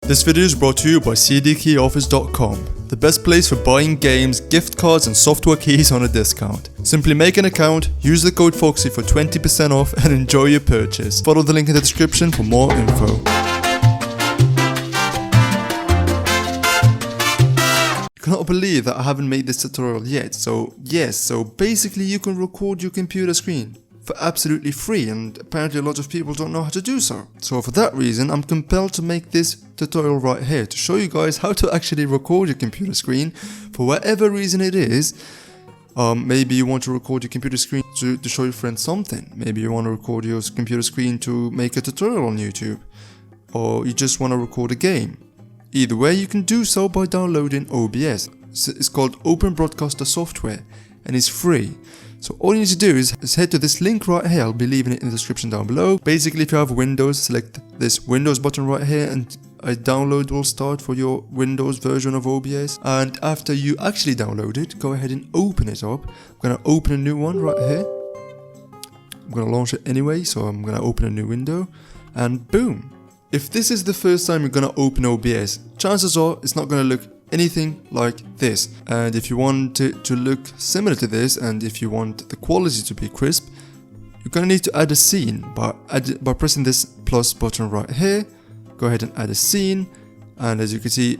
This video is brought to you by CDKeyoffers.com, the best place for buying games, gift cards and software keys on a discount. Simply make an account, use the code Foxy for 20% off and enjoy your purchase. Follow the link in the description for more info. I cannot believe that I haven't made this tutorial yet. So basically you can record your computer screen for absolutely free, and apparently a lot of people don't know how to do so. So for that reason, I'm compelled to make this tutorial right here to show you guys how to actually record your computer screen for whatever reason it is. Maybe you want to record your computer screen to show your friends something. Maybe you want to record your computer screen to make a tutorial on YouTube. Or you just want to record a game. Either way, you can do so by downloading OBS. It's called Open Broadcaster Software and it's free. So all you need to do is head to this link right here. I'll be leaving it in the description down below. Basically, if you have Windows, select this Windows button right here and a download will start for your Windows version of OBS. And after you actually download it, go ahead and open it up. I'm going to open a new one right here. I'm going to launch it anyway, so I'm going to open a new window and boom. If this is the first time you're going to open OBS, chances are it's not going to look anything like this. And if you want it to look similar to this, and if you want the quality to be crisp, you're going to need to add a scene by pressing this plus button right here. Go ahead and add a scene, and as you can see,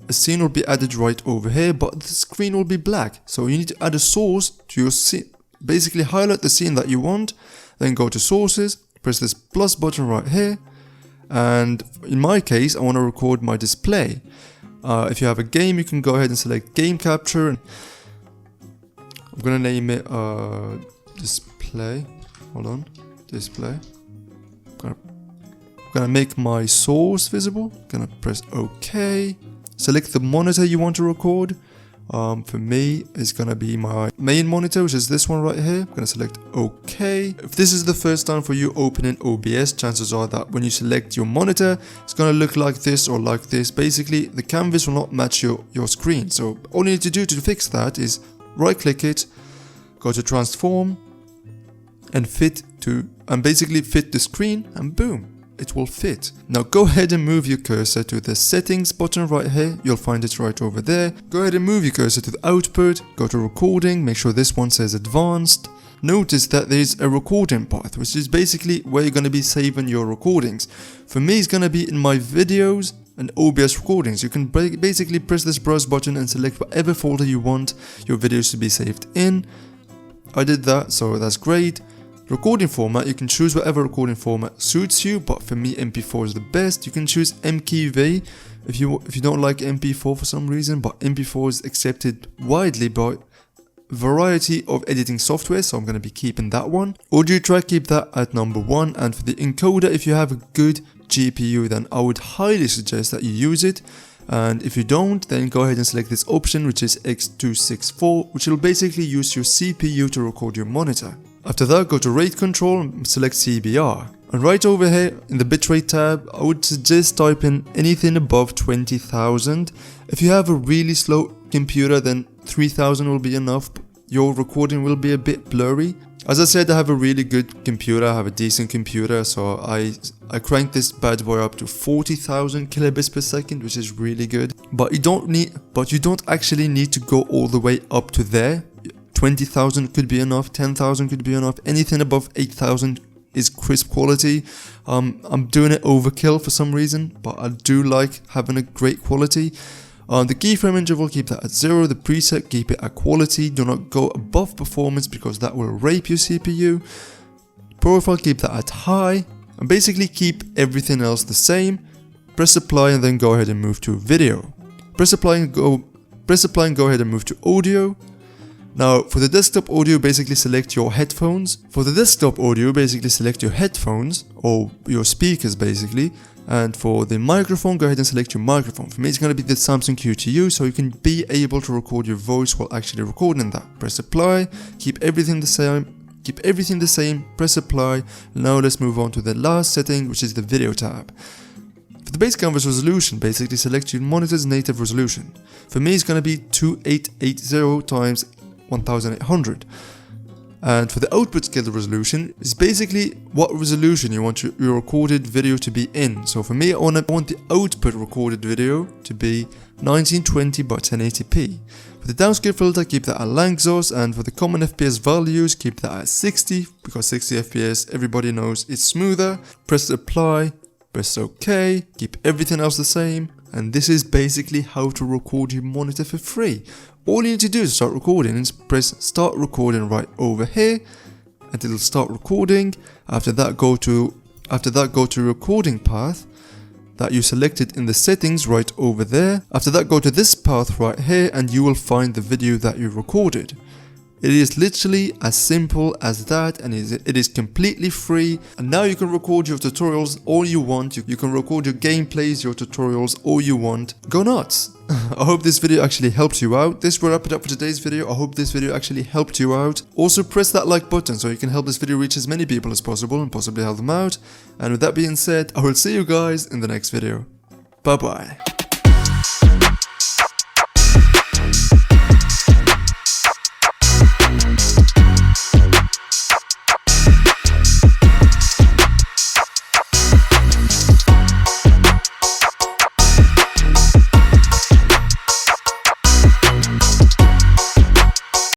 a scene will be added right over here, but the screen will be black. So you need to add a source to your scene. Basically highlight the scene that you want, then go to sources, press this plus button right here, and in my case I want to record my display. If you have a game, you can go ahead and select game capture. I'm gonna name it display. Hold on, display. I'm gonna make my source visible. Gonna press OK. Select the monitor you want to record. For me, it's gonna be my main monitor, which is this one right here. I'm gonna select OK. If this is the first time for you opening OBS, chances are that when you select your monitor, it's gonna look like this or like this. Basically, the canvas will not match your screen. So all you need to do to fix that is right click it, go to transform, and basically fit the screen, and boom, it will fit. Now go ahead and move your cursor to the settings button right here. You'll find it right over there. Go ahead and move your cursor to the output, go to recording, make sure this one says advanced. Notice that there's a recording path, which is basically where you're going to be saving your recordings. For me, it's going to be in my videos and OBS recordings. You can basically press this browse button and select whatever folder you want your videos to be saved in. I did that, so that's great. Recording format, you can choose whatever recording format suits you, but for me MP4 is the best. You can choose MKV if you don't like MP4 for some reason, but MP4 is accepted widely by a variety of editing software, so I'm going to be keeping that one. Audio track, keep that at number 1, and for the encoder, if you have a good GPU, then I would highly suggest that you use it. And if you don't, then go ahead and select this option, which is X264, which will basically use your CPU to record your monitor. After that, go to rate control and select CBR. And right over here in the bitrate tab, I would suggest type in anything above 20,000. If you have a really slow computer, then 3,000 will be enough. Your recording will be a bit blurry. As I said, I have a really good computer, I have a decent computer, so I cranked this bad boy up to 40,000 kilobits per second, which is really good. But you don't actually need to go all the way up to there. 20,000 could be enough, 10,000 could be enough, anything above 8,000 is crisp quality. I'm doing it overkill for some reason, but I do like having a great quality. The keyframe interval, keep that at 0, the preset, keep it at quality, do not go above performance because that will rape your CPU. Profile, keep that at high, and basically keep everything else the same. Press apply and then go ahead and move to video. Press apply and go ahead and move to audio. Now, for the desktop audio, basically select your headphones. For the desktop audio, basically select your headphones or your speakers basically. And for the microphone, go ahead and select your microphone. For me, it's going to be the Samsung QTU, so you can be able to record your voice while actually recording that. Press apply, keep everything the same, press apply. Now let's move on to the last setting, which is the video tab. For the base canvas resolution, basically select your monitor's native resolution. For me, it's going to be 2880 times 1800. And for the output scale resolution, is basically what resolution you want your recorded video to be in. So for me, I want the output recorded video to be 1920 by 1080p. For the downscale filter, keep that at Lanczos, and for the common FPS values, keep that at 60, because 60 FPS, everybody knows it's smoother. Press apply, press OK, keep everything else the same, and this is basically how to record your monitor for free. All you need to do to start recording is press start recording right over here, and it'll start recording. After that, go to recording path that you selected in the settings right over there. After that, go to this path right here, and you will find the video that you recorded. It is literally as simple as that, and it is completely free. And now you can record your tutorials all you want. You can record your gameplays, your tutorials all you want. Go nuts! I hope this video actually helped you out. This will wrap it up for today's video. I hope this video actually helped you out. Also press that like button so you can help this video reach as many people as possible and possibly help them out. And with that being said, I will see you guys in the next video. Bye bye.